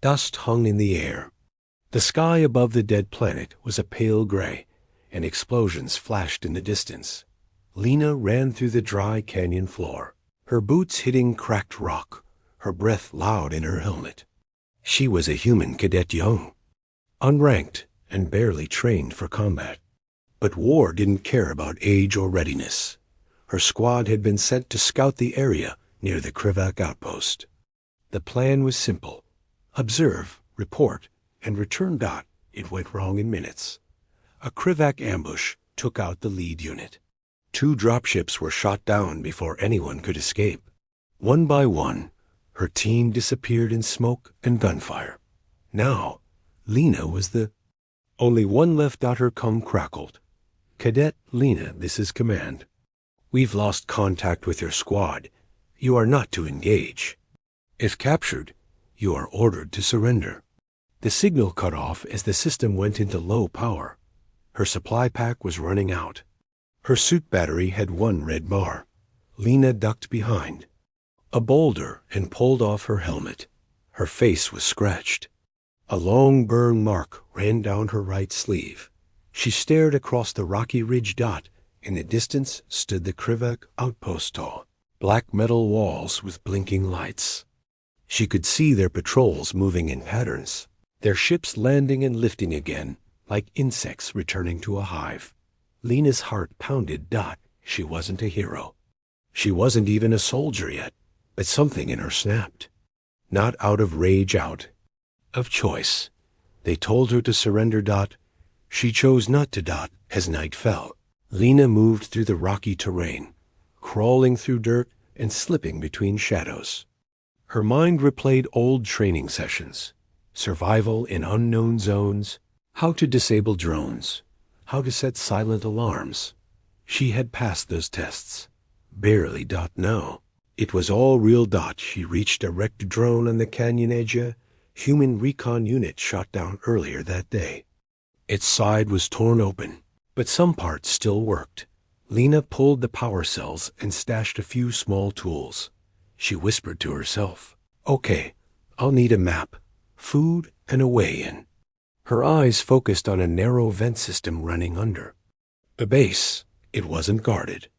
Dust hung in the air. The sky above the dead planet was a pale gray, and explosions flashed in the distance. Lena ran through the dry canyon floor, her boots hitting cracked rock, her breath loud in her helmet. She was a human cadet young, unranked and barely trained for combat. But war didn't care about age or readiness. Her squad had been sent to scout the area near the Krivak outpost. The plan was simple. Observe, report, and return dot. It went wrong in minutes. A Krivak ambush took out the lead unit. 2 dropships were shot down before anyone could escape. One by one, her team disappeared in smoke and gunfire. Now, Lena was the only one left. Her cum crackled. Cadet Lena, this is command. We've lost contact with your squad. You are not to engage. If captured, you are ordered to surrender. The signal cut off as the system went into low power. Her supply pack was running out. Her suit battery had 1 red bar. Lena ducked behind a boulder and pulled off her helmet. Her face was scratched. A long burn mark ran down her right sleeve. She stared across the rocky ridge. In the distance stood the Krivak outpost, tall, black metal walls with blinking lights. She could see their patrols moving in patterns, their ships landing and lifting again, like insects returning to a hive. Lena's heart pounded. She wasn't a hero. She wasn't even a soldier yet, but something in her snapped. Not out of rage, out of choice. They told her to surrender. She chose not to. As night fell, Lena moved through the rocky terrain, crawling through dirt and slipping between shadows. Her mind replayed old training sessions, survival in unknown zones, how to disable drones, how to set silent alarms. She had passed those tests. Barely. No. It was all real. She reached a wrecked drone on the canyon edge. A human recon unit shot down earlier that day. Its side was torn open, but some parts still worked. Lena pulled the power cells and stashed a few small tools. She whispered to herself, "Okay, I'll need a map, food, and a way in." Her eyes focused on a narrow vent system running under the base. It wasn't guarded.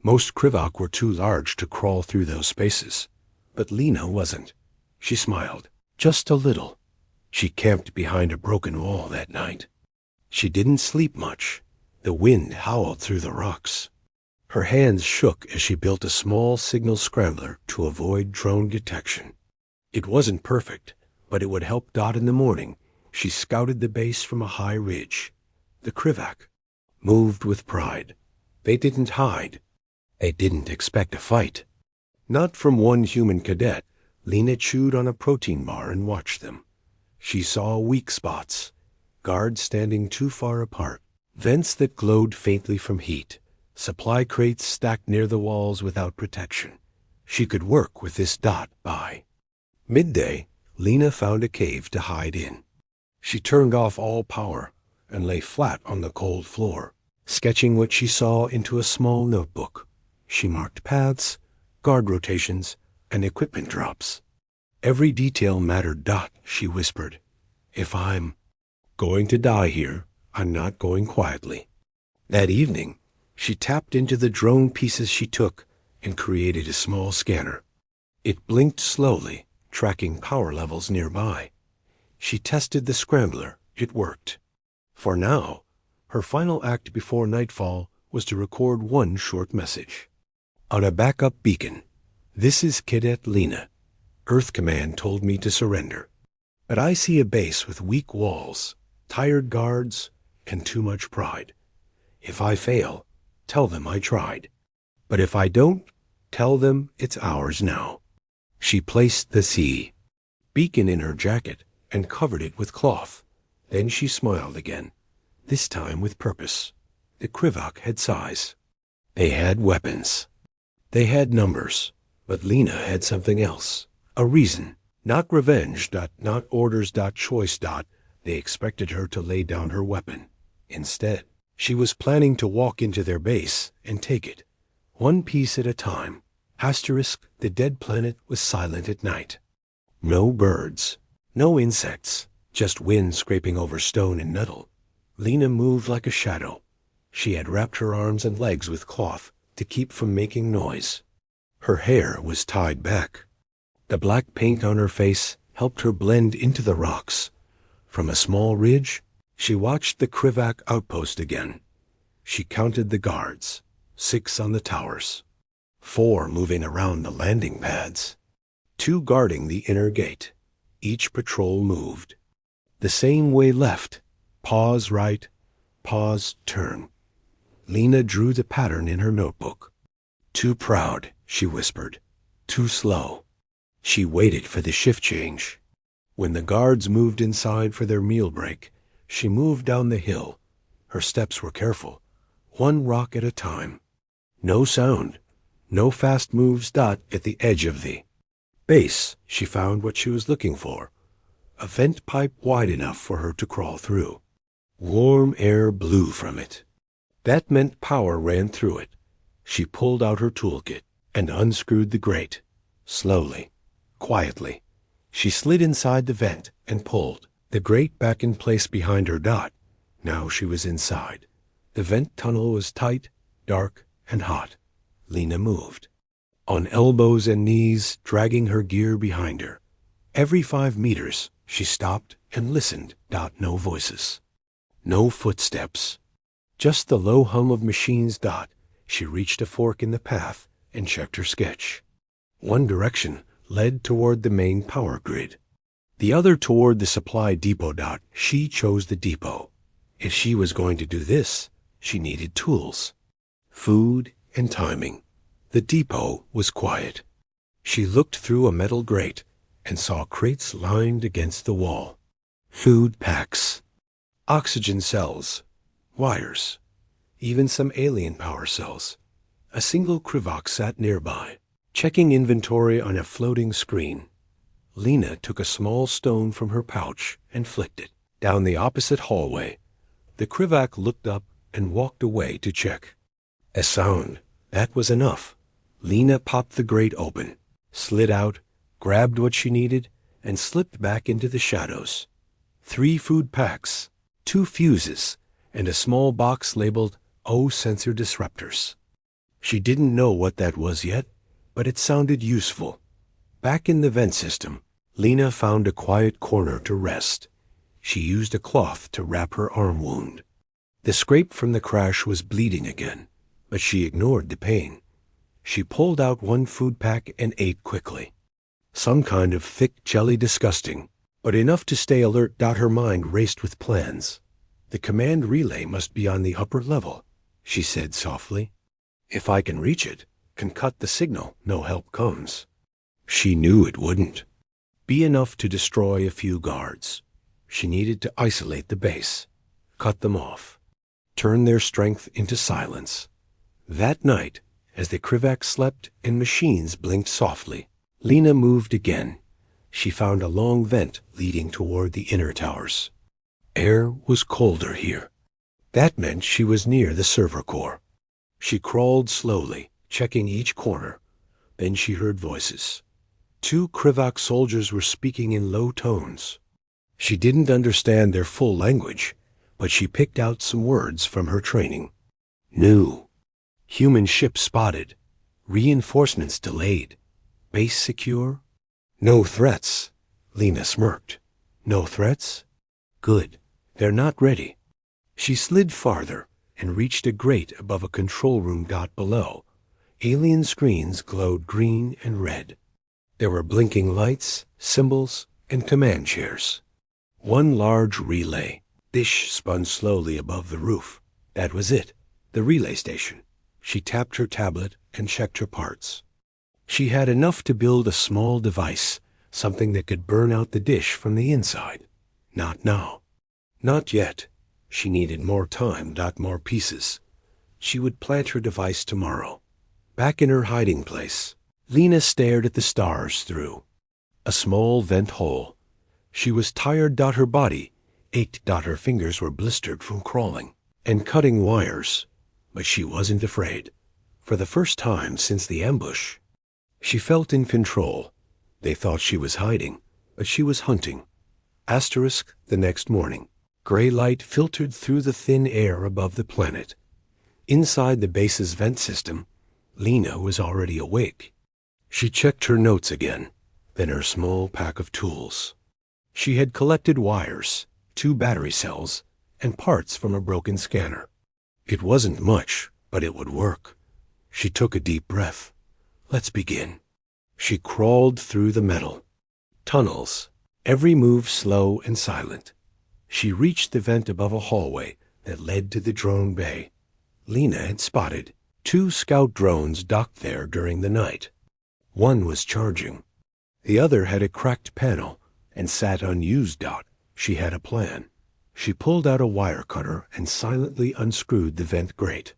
Most Krivak were too large to crawl through those spaces, but Lena wasn't. She smiled, just a little. She camped behind a broken wall that night. She didn't sleep much. The wind howled through the rocks. Her hands shook as she built a small signal scrambler to avoid drone detection. It wasn't perfect, but it would help. In the morning, she scouted the base from a high ridge. The Krivak moved with pride. They didn't hide. They didn't expect a fight. Not from one human cadet. Lena chewed on a protein bar and watched them. She saw weak spots, guards standing too far apart, vents that glowed faintly from heat, supply crates stacked near the walls without protection. She could work with this. By midday, Lena found a cave to hide in. She turned off all power and lay flat on the cold floor, sketching what she saw into a small notebook. She marked paths, guard rotations, and equipment drops. Every detail mattered. She whispered, "If I'm going to die here, I'm not going quietly." That evening, she tapped into the drone pieces she took and created a small scanner. It blinked slowly, tracking power levels nearby. She tested the scrambler. It worked. For now, her final act before nightfall was to record one short message. On a backup beacon, "This is Cadet Lena. Earth Command told me to surrender. But I see a base with weak walls, tired guards, and too much pride. If I fail, tell them I tried. But if I don't, tell them it's ours now." She placed the beacon in her jacket and covered it with cloth. Then she smiled again, this time with purpose. The Krivak had size. They had weapons. They had numbers. But Lena had something else. A reason. Not revenge. Not orders. Choice. They expected her to lay down her weapon. Instead, she was planning to walk into their base and take it, one piece at a time. Asterisk, the dead planet was silent at night. No birds, No insects, just wind scraping over stone and metal. Lena moved like a shadow. She had wrapped her arms and legs with cloth to keep from making noise. Her hair was tied back. The black paint on her face helped her blend into the rocks. From a small ridge, she watched the Krivak outpost again. She counted the guards, 6 on the towers, 4 moving around the landing pads, 2 guarding the inner gate. Each patrol moved. The same way left, pause right, pause turn. Lena drew the pattern in her notebook. Too proud, she whispered. Too slow. She waited for the shift change. When the guards moved inside for their meal break, she moved down the hill. Her steps were careful, 1 rock at a time. No sound, no fast moves. At the edge of the base, she found what she was looking for. A vent pipe wide enough for her to crawl through. Warm air blew from it. That meant power ran through it. She pulled out her toolkit and unscrewed the grate. Slowly, quietly, she slid inside the vent and pulled the grate back in place behind her. Now she was inside. The vent tunnel was tight, dark, and hot. Lena moved. On elbows and knees, dragging her gear behind her. Every 5 meters, she stopped and listened. No voices. No footsteps. Just the low hum of machines. She reached a fork in the path and checked her sketch. One direction led toward the main power grid. The other toward the supply depot. She chose the depot. If she was going to do this, she needed tools, food, and timing. The depot was quiet. She looked through a metal grate and saw crates lined against the wall. Food packs, oxygen cells, wires, even some alien power cells. A single Krivak sat nearby, checking inventory on a floating screen. Lena took a small stone from her pouch and flicked it. Down the opposite hallway, the Krivak looked up and walked away to check. A sound. That was enough. Lena popped the grate open, slid out, grabbed what she needed, and slipped back into the shadows. 3 food packs, 2 fuses, and a small box labeled O sensor disruptors. She didn't know what that was yet, but it sounded useful. Back in the vent system, Lena found a quiet corner to rest. She used a cloth to wrap her arm wound. The scrape from the crash was bleeding again, but she ignored the pain. She pulled out 1 food pack and ate quickly. Some kind of thick jelly, disgusting, but enough to stay alert. Her mind raced with plans. The command relay must be on the upper level, she said softly. If I can reach it, can cut the signal, no help comes. She knew it wouldn't be enough to destroy a few guards. She needed to isolate the base, cut them off, turn their strength into silence. That night, as the Krivak slept and machines blinked softly, Lena moved again. She found a long vent leading toward the inner towers. Air was colder here. That meant she was near the server core. She crawled slowly, checking each corner. Then she heard voices. 2 Krivak soldiers were speaking in low tones. She didn't understand their full language, but she picked out some words from her training. New. Human ship spotted. Reinforcements delayed. Base secure. No threats. Lena smirked. No threats? Good. They're not ready. She slid farther and reached a grate above a control room. Below, alien screens glowed green and red. There were blinking lights, symbols, and command chairs. 1 large relay dish spun slowly above the roof. That was it, the relay station. She tapped her tablet and checked her parts. She had enough to build a small device, something that could burn out the dish from the inside. Not now. Not yet. She needed more time. More pieces. She would plant her device tomorrow. Back in her hiding place, Lena stared at the stars through a small vent hole. She was tired. Her body ached. Her fingers were blistered from crawling and cutting wires. But she wasn't afraid. For the first time since the ambush, she felt in control. They thought she was hiding, but she was hunting. Asterisk the next morning. Gray light filtered through the thin air above the planet. Inside the base's vent system, Lena was already awake. She checked her notes again, then her small pack of tools. She had collected wires, 2 battery cells, and parts from a broken scanner. It wasn't much, but it would work. She took a deep breath. Let's begin. She crawled through the metal. Tunnels, every move slow and silent. She reached the vent above a hallway that led to the drone bay. Lena had spotted 2 scout drones docked there during the night. One was charging. The other had a cracked panel and sat unused. She had a plan. She pulled out a wire cutter and silently unscrewed the vent grate.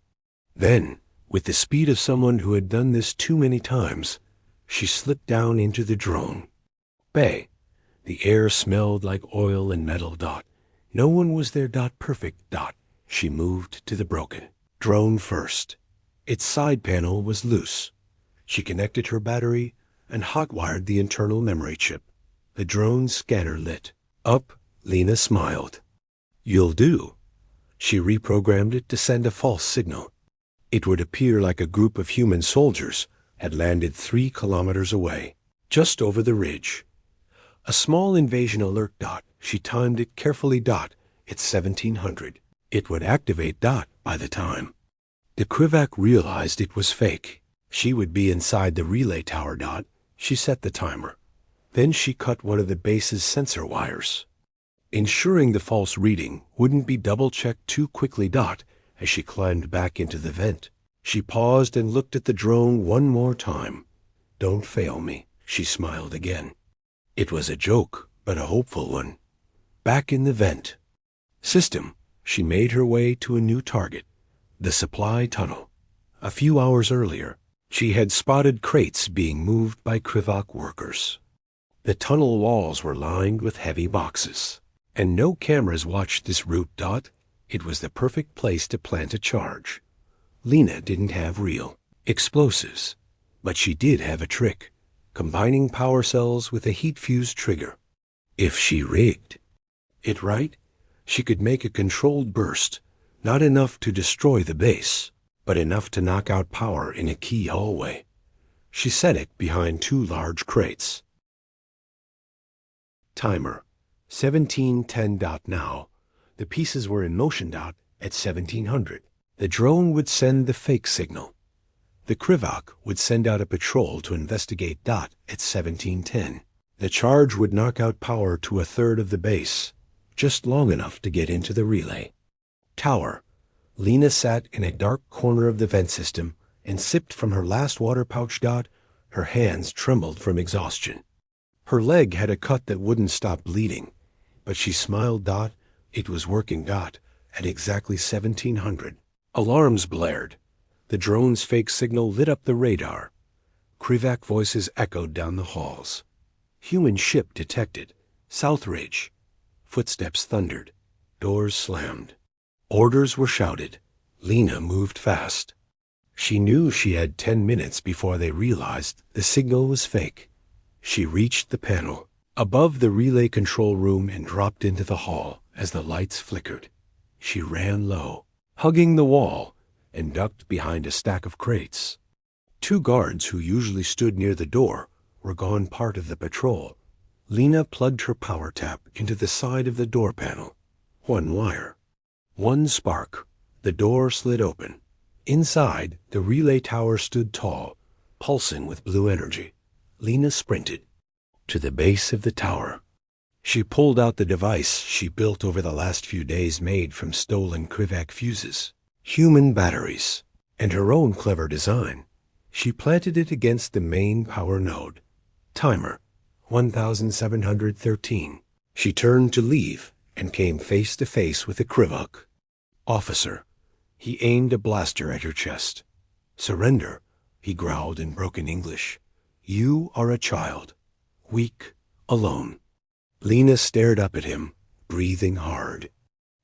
Then, with the speed of someone who had done this too many times, she slipped down into the drone bay. The air smelled like oil and metal. No one was there. Perfect. She moved to the broken drone first. Its side panel was loose. She connected her battery and hot-wired the internal memory chip. The drone's scanner lit up. Lena smiled. You'll do. She reprogrammed it to send a false signal. It would appear like a group of human soldiers had landed 3 kilometers away, just over the ridge. A small invasion alert. She timed it carefully. It's 1700. It would activate. By the time the Krivak realized it was fake, she would be inside the relay tower. She set the timer. Then she cut one of the base's sensor wires, ensuring the false reading wouldn't be double-checked too quickly. As she climbed back into the vent, she paused and looked at the drone one more time. Don't fail me, she smiled again. It was a joke, but a hopeful one. Back in the vent system, she made her way to a new target, the supply tunnel. A few hours earlier, she had spotted crates being moved by Krivak workers. The tunnel walls were lined with heavy boxes, and no cameras watched this route. It was the perfect place to plant a charge. Lena didn't have real explosives, but she did have a trick, combining power cells with a heat-fused trigger. If she rigged it right, she could make a controlled burst, not enough to destroy the base, but enough to knock out power in a key hallway. She set it behind 2 large crates. Timer, 1710. Now, the pieces were in motion. At 1700, the drone would send the fake signal. The Krivak would send out a patrol to investigate. At 1710, the charge would knock out power to 1/3 of the base, just long enough to get into the relay tower. Lena sat in a dark corner of the vent system and sipped from her last water pouch. Her hands trembled from exhaustion. Her leg had a cut that wouldn't stop bleeding, but she smiled. It was working. At exactly 1700, alarms blared. The drone's fake signal lit up the radar. Krivak voices echoed down the halls. Human ship detected. South Ridge. Footsteps thundered. Doors slammed. Orders were shouted. Lena moved fast. She knew she had 10 minutes before they realized the signal was fake. She reached the panel above the relay control room and dropped into the hall as the lights flickered. She ran low, hugging the wall, and ducked behind a stack of crates. 2 guards who usually stood near the door were gone part of the patrol. Lena plugged her power tap into the side of the door panel. 1 wire. 1 spark. The door slid open. Inside, the relay tower stood tall, pulsing with blue energy. Lena sprinted to the base of the tower. She pulled out the device she built over the last few days made from stolen Krivak fuses, human batteries, and her own clever design. She planted it against the main power node. Timer, 1713. She turned to leave and came face to face with a Krivak officer. He aimed a blaster at her chest. Surrender, he growled in broken English. You are a child, weak, alone. Lena stared up at him, breathing hard.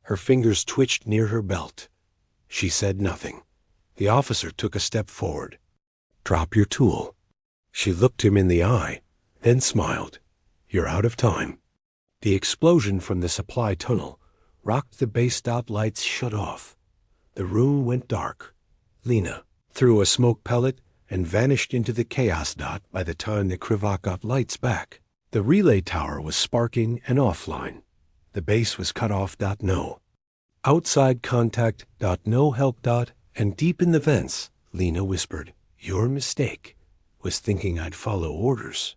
Her fingers twitched near her belt. She said nothing. The officer took a step forward. Drop your tool. She looked him in the eye, then smiled. You're out of time. The explosion from the supply tunnel rocked the base lights shut off. The room went dark. Lena threw a smoke pellet and vanished into the chaos dot by the time the Krivak got lights back. The relay tower was sparking and offline. The base was cut off. No. Outside contact. No help. And deep in the vents, Lena whispered, "Your mistake was thinking I'd follow orders."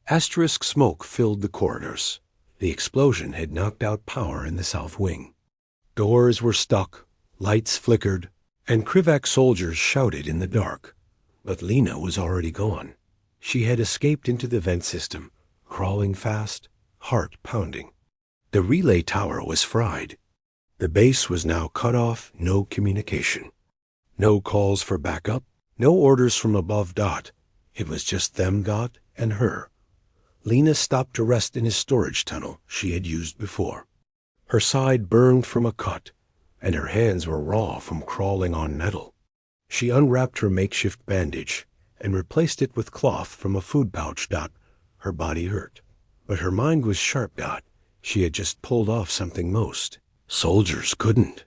Asterisk smoke filled the corridors. The explosion had knocked out power in the south wing. Doors were stuck, lights flickered, and Krivak soldiers shouted in the dark. But Lena was already gone. She had escaped into the vent system, crawling fast, heart pounding. The relay tower was fried. The base was now cut off, no communication. No calls for backup, no orders from above. It was just them, and her. Lena stopped to rest in a storage tunnel she had used before. Her side burned from a cut, and her hands were raw from crawling on metal. She unwrapped her makeshift bandage and replaced it with cloth from a food pouch. Her body hurt, but her mind was sharp. She had just pulled off something most soldiers couldn't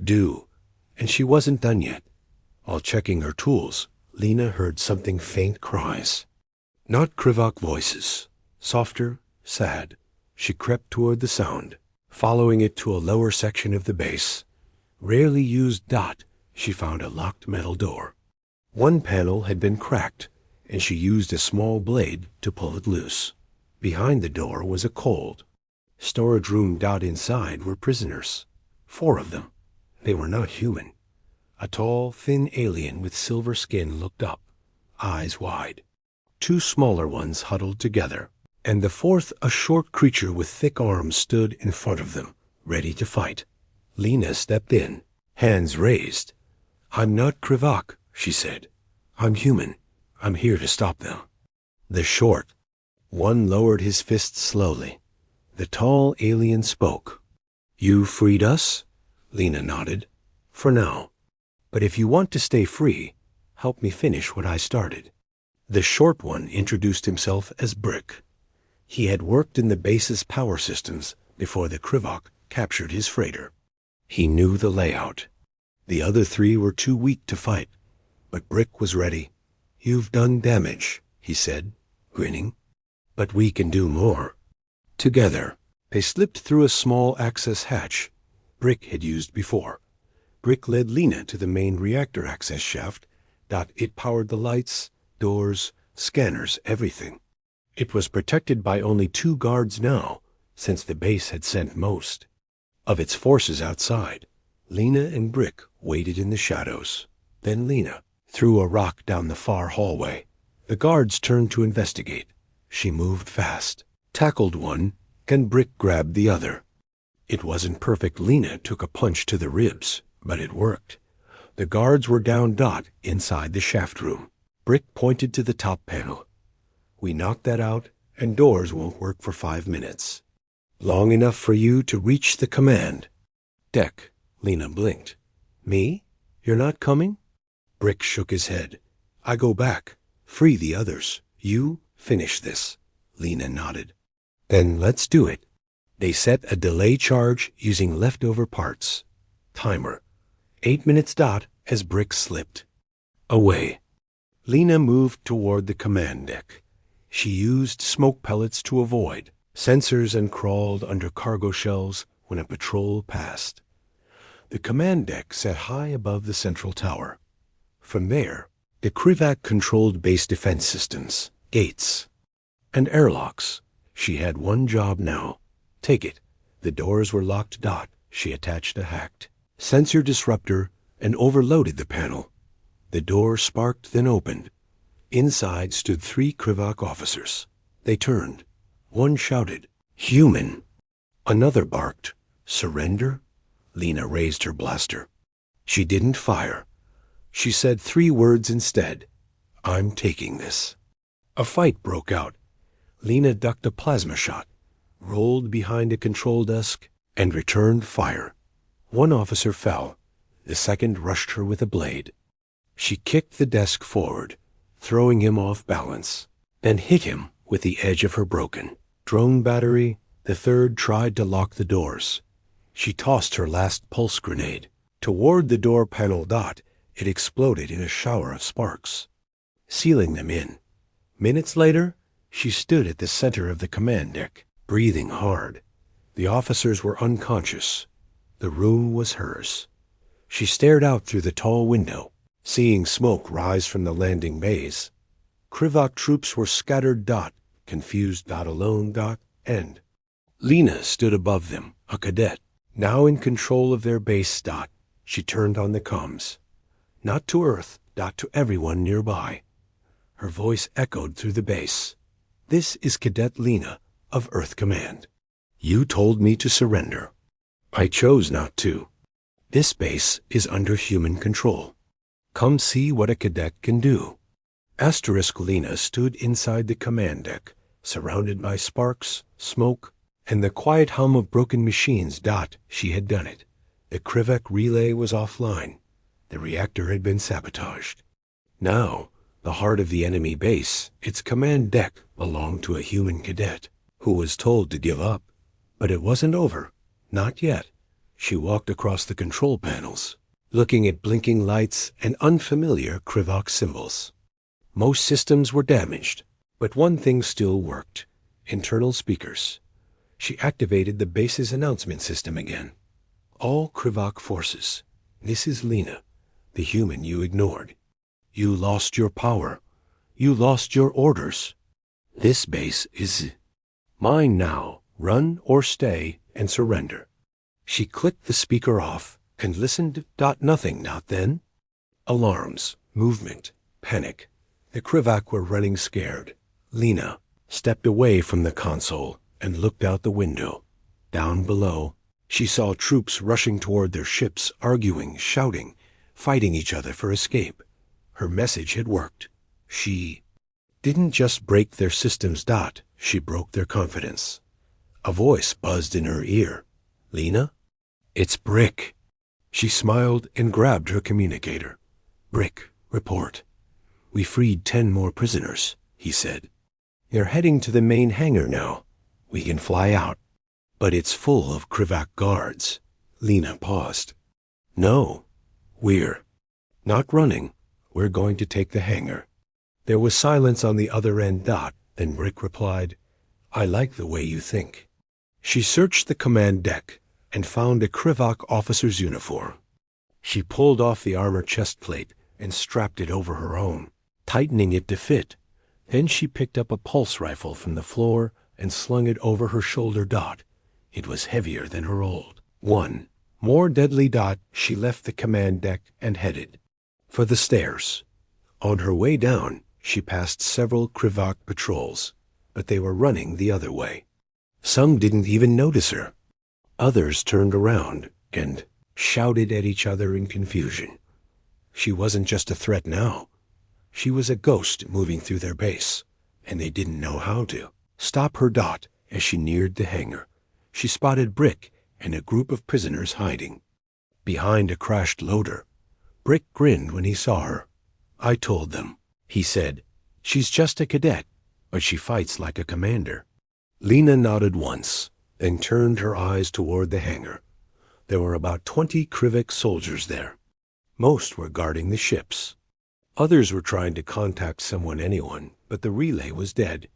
do, and she wasn't done yet. While checking her tools, Lena heard something faint cries. Not Krivak voices. Softer, sad. She crept toward the sound, following it to a lower section of the base. Rarely used. She found a locked metal door. One panel had been cracked, and she used a small blade to pull it loose. Behind the door was a cold storage room. Inside were prisoners. 4 of them. They were not human. A tall, thin alien with silver skin looked up, eyes wide. 2 smaller ones huddled together, and the 4th, a short creature with thick arms, stood in front of them, ready to fight. Lena stepped in, hands raised. "I'm not Krivak," she said. "I'm human. I'm here to stop them." The short one lowered his fist slowly. The tall alien spoke. "You freed us?" Lena nodded. "For now. But if you want to stay free, help me finish what I started." The short one introduced himself as Brick. He had worked in the base's power systems before the Krivak captured his freighter. He knew the layout. The other 3 were too weak to fight, but Brick was ready. "You've done damage," he said, grinning. "But we can do more." Together, they slipped through a small access hatch Brick had used before. Brick led Lena to the main reactor access shaft. It powered the lights, doors, scanners, everything. It was protected by only 2 guards now, since the base had sent most of its forces outside. Lena and Brick waited in the shadows. Then Lena threw a rock down the far hallway. The guards turned to investigate. She moved fast, tackled one, and Brick grabbed the other. It wasn't perfect. Lena took a punch to the ribs, but it worked. The guards were down. Inside the shaft room. Brick pointed to the top panel. "We knocked that out, and doors won't work for 5 minutes. Long enough for you to reach the command deck." Lena blinked. "Me? You're not coming?" Brick shook his head. "I go back. Free the others. You finish this." Lena nodded. "Then let's do it." They set a delay charge using leftover parts. Timer. 8 minutes. As Brick slipped away. Lena moved toward the command deck. She used smoke pellets to avoid sensors and crawled under cargo shells when a patrol passed. The command deck sat high above the central tower. From there, the Krivak controlled base defense systems, gates, and airlocks. She had one job now. Take it. The doors were locked. She attached a hacked sensor disruptor and overloaded the panel. The door sparked, then opened. Inside stood 3 Krivak officers. They turned. One shouted, "Human!" Another barked, "Surrender?" Lena raised her blaster. She didn't fire. She said 3 words instead. "I'm taking this." A fight broke out. Lena ducked a plasma shot, rolled behind a control desk, and returned fire. One officer fell. The second rushed her with a blade. She kicked the desk forward, throwing him off balance, then hit him with the edge of her broken drone battery. The third tried to lock the doors. She tossed her last pulse grenade. Toward the door panel dot, it exploded in a shower of sparks, sealing them in. Minutes later, she stood at the center of the command deck, breathing hard. The officers were unconscious. The room was hers. She stared out through the tall window, seeing smoke rise from the landing bays. Krivak troops were scattered dot, confused dot alone dot, and Lena stood above them, a cadet, now in control of their base dot. She turned on the comms. Not to Earth, dot to everyone nearby. Her voice echoed through the base. This is Cadet Lena of Earth Command. You told me to surrender. I chose not to. This base is under human control. Come see what a cadet can do. Asterisk Lena stood inside the command deck, surrounded by sparks, smoke, and the quiet hum of broken machines. Dot, she had done it. The Krivak relay was offline. The reactor had been sabotaged. Now, the heart of the enemy base, its command deck, belonged to a human cadet who was told to give up. But it wasn't over. Not yet. She walked across the control panels, looking at blinking lights and unfamiliar Krivak symbols. Most systems were damaged, but one thing still worked: internal speakers. She activated the base's announcement system again. All Krivak forces, this is Lena, the human you ignored. You lost your power. You lost your orders. This base is mine now. Run or stay and surrender. She clicked the speaker off and listened. Nothing. Not then. Alarms, movement, panic. The Krivak were running scared. Lena stepped away from the console and looked out the window. Down below, she saw troops rushing toward their ships, arguing, shouting, fighting each other for escape. Her message had worked. She didn't just break their systems. She broke their confidence. A voice buzzed in her ear. Lena? It's Brick. She smiled and grabbed her communicator. Brick, report. We freed 10 more prisoners, he said. They're heading to the main hangar now. We can fly out. But it's full of Krivak guards. Lena paused. No, we're not running. We're going to take the hangar. There was silence on the other end. Then Brick replied, I like the way you think. She searched the command deck and found a Krivak officer's uniform. She pulled off the armor chest plate and strapped it over her own, tightening it to fit. Then she picked up a pulse rifle from the floor and slung it over her shoulder. It was heavier than her old one. More deadly. She left the command deck and headed for the stairs. On her way down, she passed several Krivak patrols, but they were running the other way. Some didn't even notice her. Others turned around and shouted at each other in confusion. She wasn't just a threat now. She was a ghost moving through their base, and they didn't know how to stop her. As she neared the hangar, she spotted Brick and a group of prisoners hiding behind a crashed loader. Brick grinned when he saw her. I told them, he said. She's just a cadet, but she fights like a commander. Lena nodded once, then turned her eyes toward the hangar. There were about 20 Krivak soldiers there. Most were guarding the ships. Others were trying to contact anyone, but the relay was dead.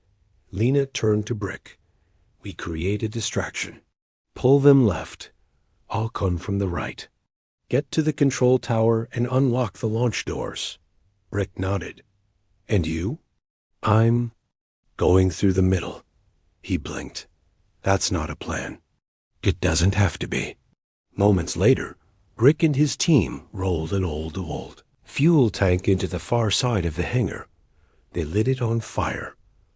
Lena turned to Brick. We create a distraction. Pull them left. I'll come from the right. Get to the control tower and unlock the launch doors. Brick nodded. And you? I'm going through the middle. He blinked. That's not a plan. It doesn't have to be. Moments later, Brick and his team rolled an old fuel tank into the far side of the hangar. They lit it on fire.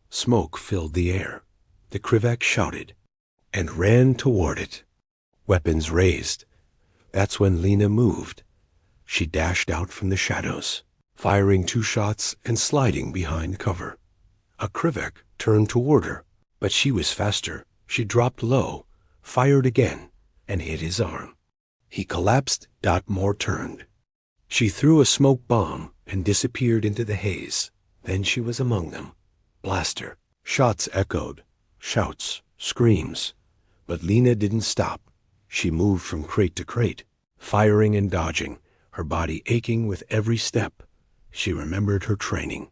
Smoke filled the air. The Krivak shouted and ran toward it, weapons raised. That's when Lena moved. She dashed out from the shadows, firing 2 shots and sliding behind cover. A Krivak turned toward her, but she was faster. She dropped low, fired again, and hit his arm. He collapsed. More turned. She threw a smoke bomb and disappeared into the haze. Then she was among them. Blaster. Shots echoed. Shouts. Screams. But Lena didn't stop. She moved from crate to crate, firing and dodging, her body aching with every step. She remembered her training.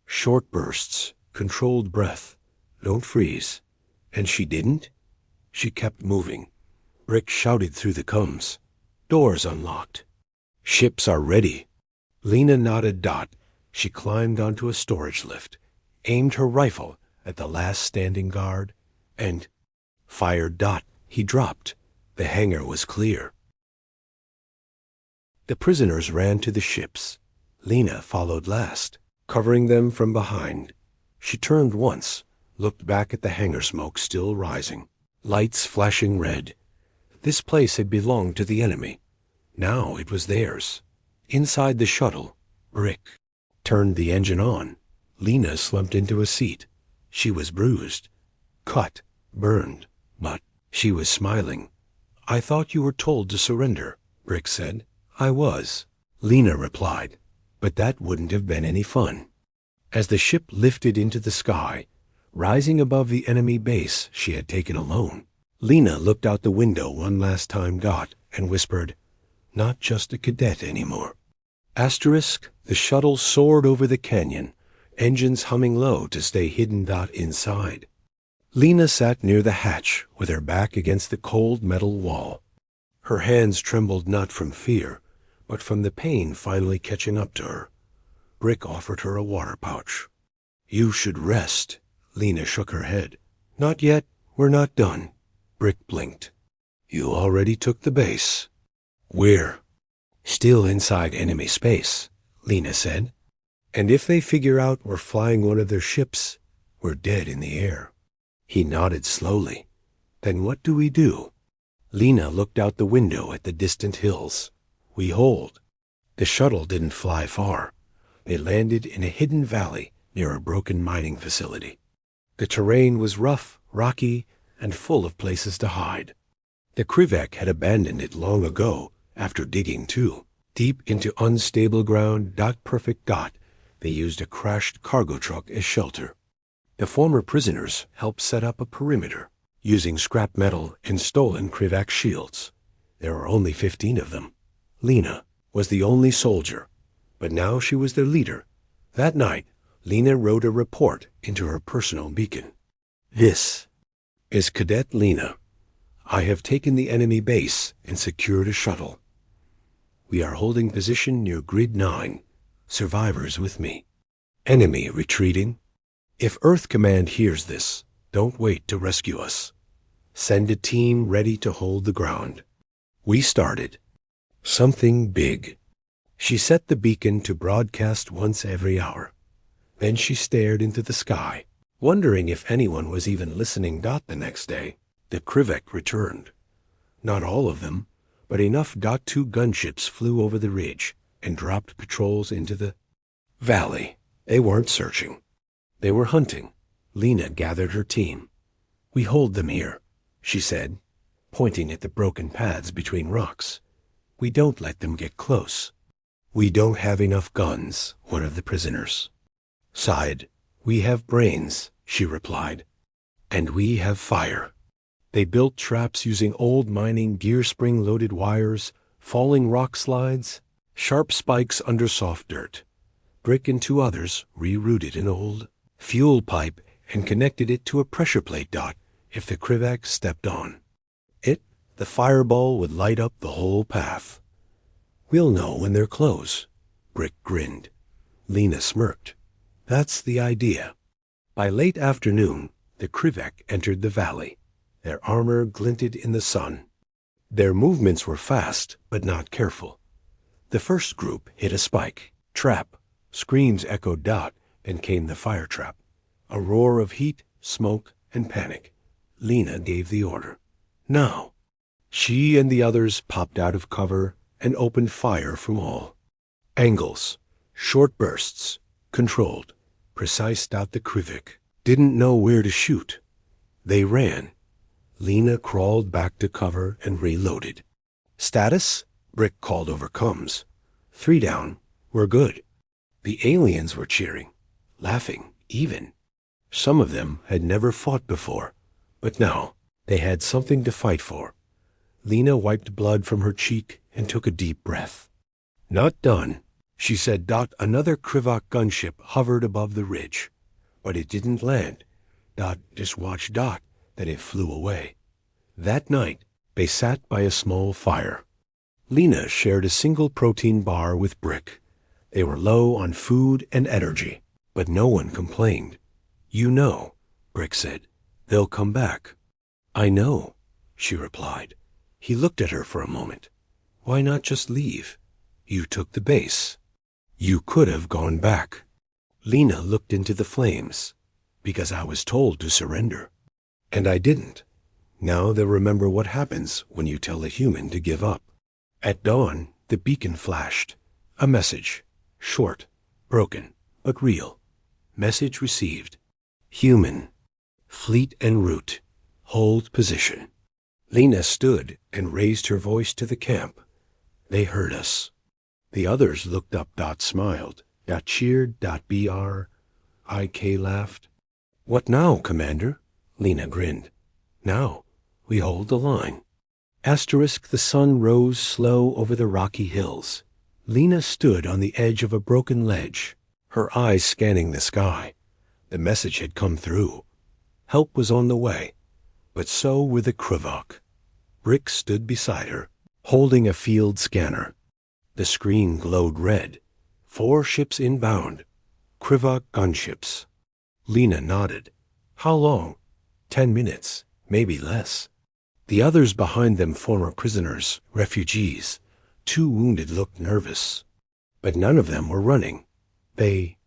Short bursts, controlled breath, don't freeze. And she didn't. She kept moving. Brick shouted through the coms. Doors unlocked. Ships are ready. Lena nodded Dot. She climbed onto a storage lift, aimed her rifle at the last standing guard, and fired Dot. He dropped. The hangar was clear. The prisoners ran to the ships. Lena followed last, covering them from behind. She turned once, looked back at the hangar smoke still rising, lights flashing red. This place had belonged to the enemy. Now it was theirs. Inside the shuttle, Brick turned the engine on. Lena slumped into a seat. She was bruised, cut, burned, but she was smiling. I thought you were told to surrender, Brick said. I was, Lena replied, but that wouldn't have been any fun. As the ship lifted into the sky, rising above the enemy base she had taken alone, Lena looked out the window one last time, Dot, and whispered, not just a cadet anymore. Asterisk, the shuttle soared over the canyon, engines humming low to stay hidden. Dot inside. Lena sat near the hatch with her back against the cold metal wall. Her hands trembled not from fear, but from the pain finally catching up to her. Brick offered her a water pouch. You should rest. Lena shook her head. Not yet. We're not done. Brick blinked. You already took the base. We're still inside enemy space, Lena said. And if they figure out we're flying one of their ships, we're dead in the air. He nodded slowly. Then what do we do? Lena looked out the window at the distant hills. We hold. The shuttle didn't fly far. They landed in a hidden valley near a broken mining facility. The terrain was rough, rocky, and full of places to hide. The Krivek had abandoned it long ago after digging too. Deep into unstable ground, perfect Dot, they used a crashed cargo truck as shelter. The former prisoners helped set up a perimeter, using scrap metal and stolen Krivak shields. There were only 15 of them. Lena was the only soldier, but now she was their leader. That night, Lena wrote a report into her personal beacon. This is Cadet Lena. I have taken the enemy base and secured a shuttle. We are holding position near Grid 9. Survivors with me. Enemy retreating. If Earth Command hears this, don't wait to rescue us. Send a team ready to hold the ground. We started something big. She set the beacon to broadcast once every hour. Then she stared into the sky, wondering if anyone was even listening. The next day, the Krivek returned. Not all of them, but enough. 2 gunships flew over the ridge and dropped patrols into the valley. They weren't searching. They were hunting. Lena gathered her team. We hold them here, she said, pointing at the broken paths between rocks. We don't let them get close. We don't have enough guns, one of the prisoners sighed. We have brains, she replied. And we have fire. They built traps using old mining gear spring-loaded wires, falling rock slides, sharp spikes under soft dirt. Brick and 2 others rerouted an old fuel pipe and connected it to a pressure plate. If the Krivak stepped on it, the fireball would light up the whole path. We'll know when they're close. Brick grinned. Lena smirked. That's the idea. By late afternoon, the Krivak entered the valley. Their armor glinted in the sun. Their movements were fast, but not careful. The first group hit a spike. Trap. Screams echoed. Then came the fire trap. A roar of heat, smoke, and panic. Lena gave the order. Now. She and the others popped out of cover and opened fire from all angles. Short bursts. Controlled. Precise. The Krivik didn't know where to shoot. They ran. Lena crawled back to cover and reloaded. Status? Brick called over comms. 3 down. We're good. The aliens were cheering, laughing, even. Some of them had never fought before, but now They had something to fight for. Lena wiped blood from her cheek and took a deep breath. Not done, she said. Another Krivok gunship hovered above the ridge, but it didn't land. Just watched. Then it flew away. That night, they sat by a small fire. Lena shared a single protein bar with Brick. They were low on food and energy, but no one complained. You know, Brick said, they'll come back. I know, she replied. He looked at her for a moment. Why not just leave? You took the base. You could have gone back. Lena looked into the flames. Because I was told to surrender. And I didn't. Now they'll remember what happens when you tell a human to give up. At dawn, the beacon flashed. A message. Short, broken, but real. Message received. Human. Fleet en route. Hold position. Lena stood and raised her voice to the camp. They heard us. The others looked up. Smiled. Cheered. Brik laughed. What now, Commander? Lena grinned. Now, we hold the line. The sun rose slow over the rocky hills. Lena stood on the edge of a broken ledge, her eyes scanning the sky. The message had come through. Help was on the way, but so were the Krivok. Brick stood beside her, holding a field scanner. The screen glowed red. 4 ships inbound. Krivok gunships. Lena nodded. How long? 10 minutes, maybe less. The others behind them, former prisoners, refugees. 2 wounded, looked nervous. But none of them were running. They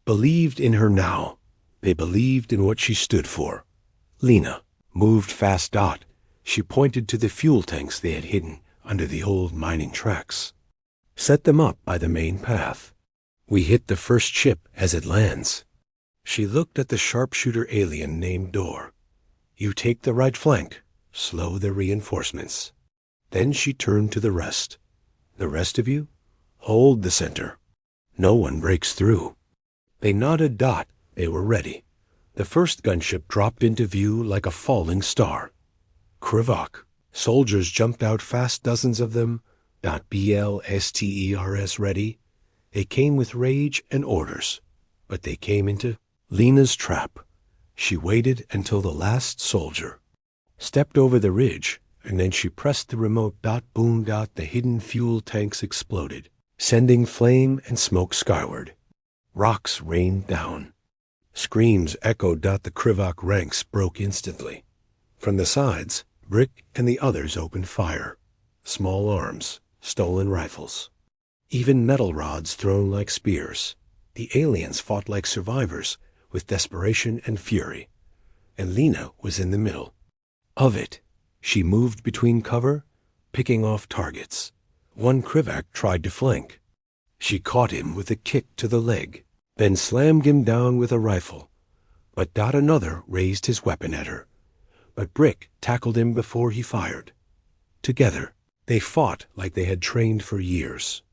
believed in her now. They believed in what she stood for. Lena moved fast. She pointed to the fuel tanks they had hidden under the old mining tracks. Set them up by the main path. We hit the first ship as it lands. She looked at the sharpshooter alien named Door. You take the right flank. Slow the reinforcements. Then she turned to the rest. The rest of you? Hold the center. No one breaks through. They nodded. They were ready. The first gunship dropped into view like a falling star. Krivok. Soldiers jumped out fast, dozens of them. BLSTERS ready. They came with rage and orders. But they came into Lena's trap. She waited until the last soldier stepped over the ridge, and then she pressed the remote. Boom. The hidden fuel tanks exploded, sending flame and smoke skyward. Rocks rained down. Screams echoed. The Krivok ranks broke instantly. From the sides, Brick and the others opened fire. Small arms, stolen rifles, even metal rods thrown like spears. The aliens fought like survivors, with desperation and fury. And Lena was in the middle of it. She moved between cover, picking off targets. One Krivok tried to flank. She caught him with a kick to the leg, then slammed him down with a rifle. But another raised his weapon at her. But Brick tackled him before he fired. Together, they fought like they had trained for years.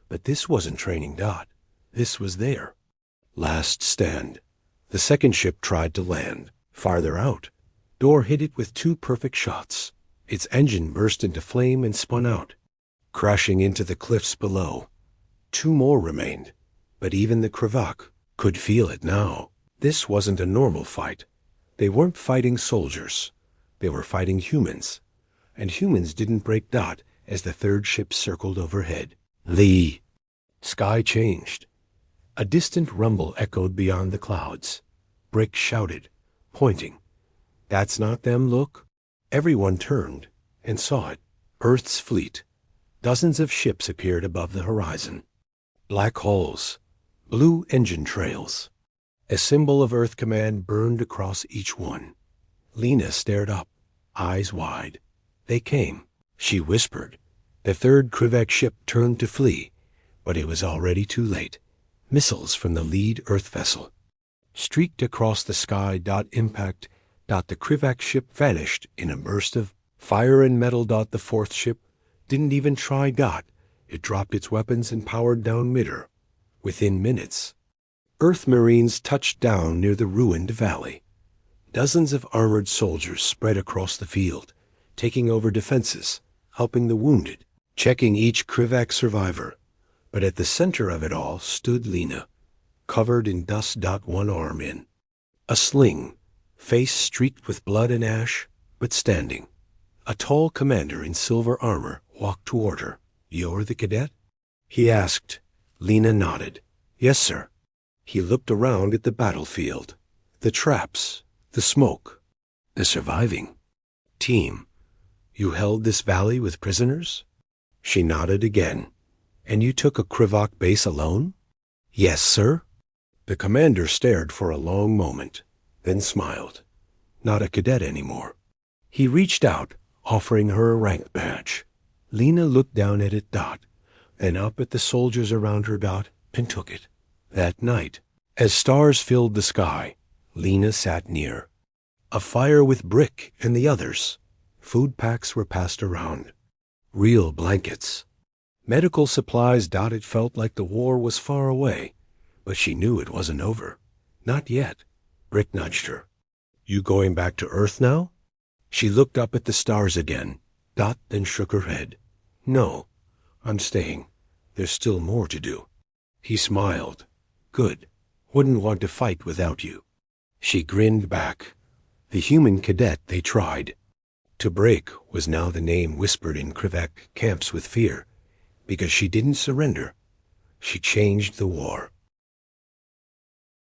But this wasn't training. This was their last stand. The second ship tried to land, farther out. Door hit it with 2 perfect shots. Its engine burst into flame and spun out, crashing into the cliffs below. 2 more remained, but even the Krivok could feel it now. This wasn't a normal fight. They weren't fighting soldiers. They were fighting humans. And humans didn't break. As the third ship circled overhead. The sky changed. A distant rumble echoed beyond the clouds. Brick shouted, pointing. That's not them, look. Everyone turned and saw it. Earth's fleet. Dozens of ships appeared above the horizon. Black holes. Blue engine trails. A symbol of Earth Command burned across each one. Lena stared up, eyes wide. They came. She whispered. The third Krivok ship turned to flee, but it was already too late. Missiles from the lead Earth vessel streaked across the sky. Impact. The Krivok ship vanished in a burst of fire and metal. The fourth ship didn't even try. It dropped its weapons and powered down mid-air. Within minutes, Earth Marines touched down near the ruined valley. Dozens of armored soldiers spread across the field, taking over defenses, helping the wounded, checking each Krivak survivor. But at the center of it all stood Lena, covered in dust. One arm in a sling, face streaked with blood and ash, but standing. A tall commander in silver armor walked toward her. "You're the cadet?" he asked. Lena nodded. "Yes, sir." He looked around at the battlefield, the traps, the smoke, the surviving team. "You held this valley with prisoners?" She nodded again. "And you took a Krivak base alone?" "Yes, sir." The commander stared for a long moment, then smiled. Not a cadet anymore. He reached out, offering her a rank badge. Lena looked down at it, then up at the soldiers around her, and took it. That night, as stars filled the sky, Lena sat near a fire with Brick and the others. Food packs were passed around. Real blankets. Medical supplies. It felt like the war was far away, but she knew it wasn't over. Not yet. Brick nudged her. "You going back to Earth now?" She looked up at the stars again, then shook her head. "No, I'm staying. There's still more to do." He smiled. "Good. Wouldn't want to fight without you." She grinned back. The human cadet they tried to break was now the name whispered in Krivak camps with fear, because she didn't surrender. She changed the war.